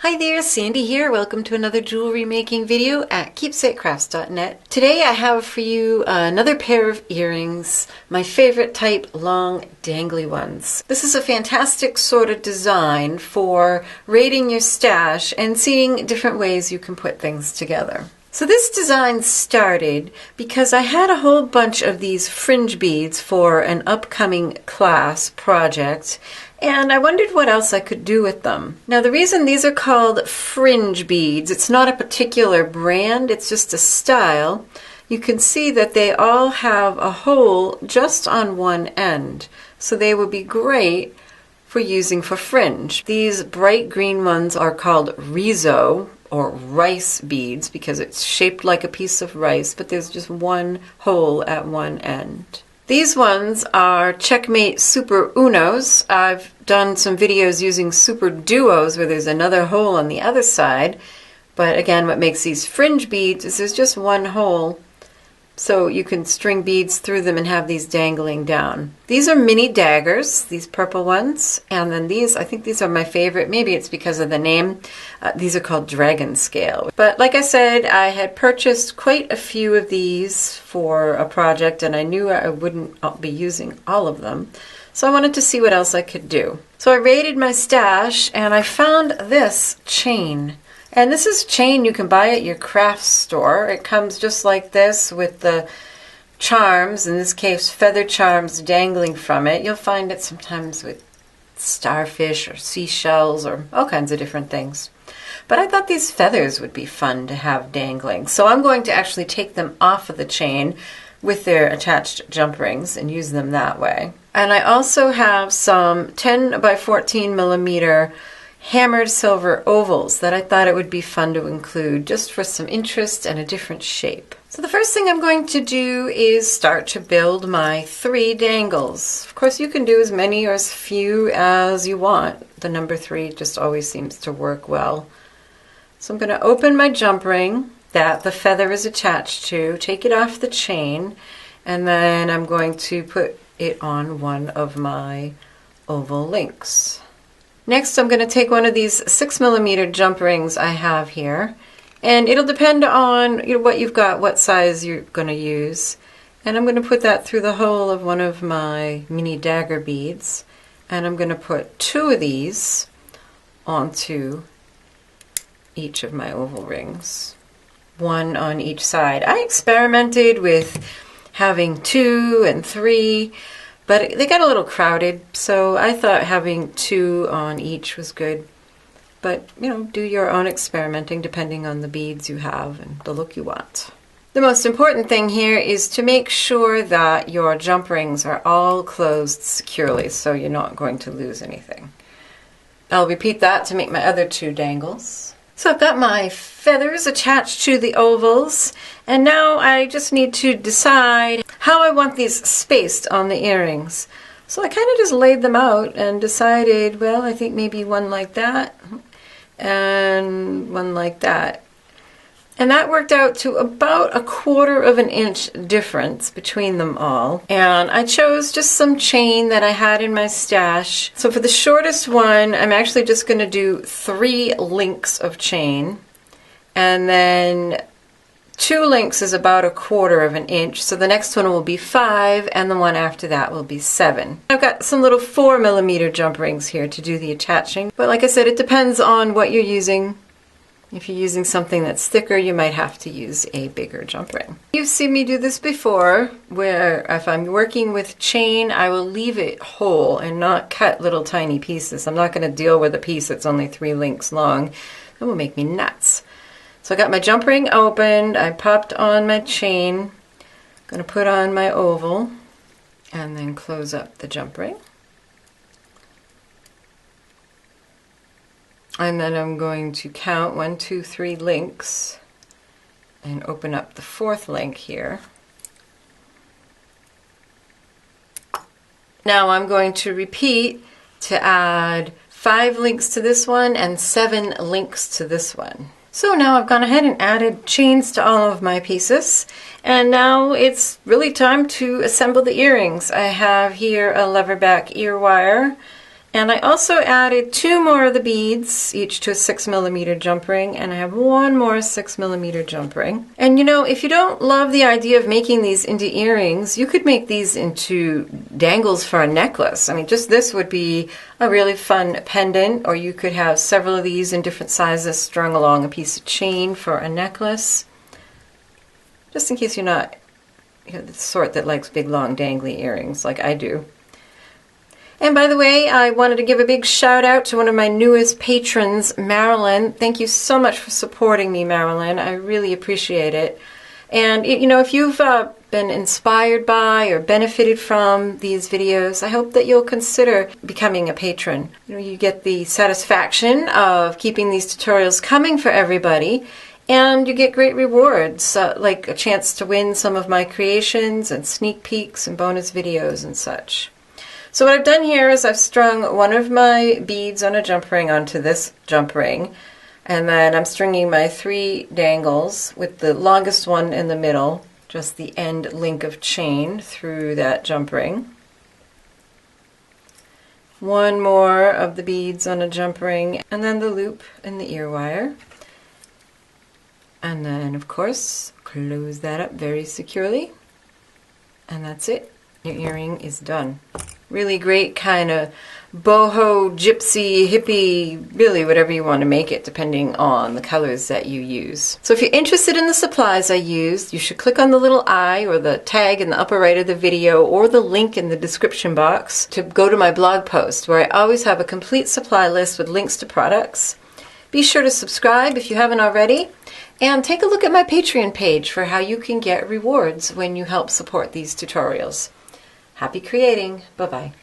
Hi there, Sandy here. Welcome to another jewelry making video at keepsakecrafts.net. Today I have for you another pair of earrings, my favorite type, long dangly ones. This is a fantastic sort of design for raiding your stash and seeing different ways you can put things together. So this design started because I had a whole bunch of these fringe beads for an upcoming class project, and I wondered what else I could do with them. Now the reason these are called fringe beads, it's not a particular brand, it's just a style. You can see that they all have a hole just on one end, so they would be great for using for fringe. These bright green ones are called riso, or rice beads, because it's shaped like a piece of rice, but there's just one hole at one end. These ones are Checkmate Super Unos. I've done some videos using Super Duos where there's another hole on the other side, but again, what makes these fringe beads is there's just one hole, so you can string beads through them and have these dangling down. These are mini daggers, these purple ones, and then these, I think these are my favorite. Maybe it's because of the name. These are called dragon scale. But like I said, I had purchased quite a few of these for a project, and I knew I wouldn't be using all of them. So I wanted to see what else I could do. So I raided my stash, and I found this chain. And this is chain you can buy at your craft store. It comes just like this with the charms, in this case feather charms dangling from it. You'll find it sometimes with starfish or seashells or all kinds of different things. But I thought these feathers would be fun to have dangling. So I'm going to actually take them off of the chain with their attached jump rings and use them that way. And I also have some 10 by 14 millimeter hammered silver ovals that I thought it would be fun to include just for some interest and a different shape. So the first thing I'm going to do is start to build my 3 dangles. Of course you can do as many or as few as you want. The number 3 just always seems to work well. So I'm going to open my jump ring that the feather is attached to, take it off the chain, and then I'm going to put it on one of my oval links. Next, I'm going to take one of these 6 millimeter jump rings I have here, and it'll depend on what you've got, what size you're going to use. And I'm going to put that through the hole of one of my mini dagger beads, and I'm going to put 2 of these onto each of my oval rings, 1 on each side. I experimented with having 2 and 3, but they got a little crowded, so I thought having 2 on each was good. But, do your own experimenting depending on the beads you have and the look you want. The most important thing here is to make sure that your jump rings are all closed securely so you're not going to lose anything. I'll repeat that to make my other 2 dangles. So I've got my feathers attached to the ovals, and now I just need to decide how I want these spaced on the earrings. So I kind of just laid them out and decided, well, I think maybe one like that and one like that. And that worked out to about 1/4 of an inch difference between them all. And I chose just some chain that I had in my stash. So for the shortest one, I'm actually just going to do 3 links of chain. And then 2 links is about 1/4 of an inch. So the next one will be 5, and the one after that will be 7. I've got some little 4 millimeter jump rings here to do the attaching. But like I said, it depends on what you're using. If you're using something that's thicker, you might have to use a bigger jump ring. You've seen me do this before, where if I'm working with chain, I will leave it whole and not cut little tiny pieces. I'm not going to deal with a piece that's only 3 links long. That will make me nuts. So I got my jump ring opened, I popped on my chain, I'm going to put on my oval, and then close up the jump ring. And then I'm going to count 1, 2, 3 links and open up the 4th link here. Now I'm going to repeat to add 5 links to this one and 7 links to this one. So now I've gone ahead and added chains to all of my pieces, and now it's really time to assemble the earrings. I have here a leatherback ear wire And I also added 2 more of the beads, each to a 6mm jump ring, and I have 1 more 6mm jump ring. And you know, if you don't love the idea of making these into earrings, you could make these into dangles for a necklace. I mean, just this would be a really fun pendant, or you could have several of these in different sizes strung along a piece of chain for a necklace. Just in case you're not the sort that likes big, long, dangly earrings like I do. And by the way, I wanted to give a big shout out to one of my newest patrons, Marilyn. Thank you so much for supporting me, Marilyn. I really appreciate it. And you know, if you've been inspired by or benefited from these videos, I hope that you'll consider becoming a patron. You know, you get the satisfaction of keeping these tutorials coming for everybody, and you get great rewards, like a chance to win some of my creations and sneak peeks and bonus videos and such. So what I've done here is I've strung one of my beads on a jump ring onto this jump ring, and then I'm stringing my 3 dangles with the longest one in the middle, just the end link of chain through that jump ring. 1 more of the beads on a jump ring, and then the loop in the ear wire. And then, of course, close that up very securely, and that's it. Your earring is done. Really great kind of boho, gypsy, hippie, really whatever you want to make it, depending on the colors that you use. So if you're interested in the supplies I used, you should click on the little eye or the tag in the upper right of the video or the link in the description box to go to my blog post, where I always have a complete supply list with links to products. Be sure to subscribe if you haven't already, and take a look at my Patreon page for how you can get rewards when you help support these tutorials. Happy creating. Bye-bye.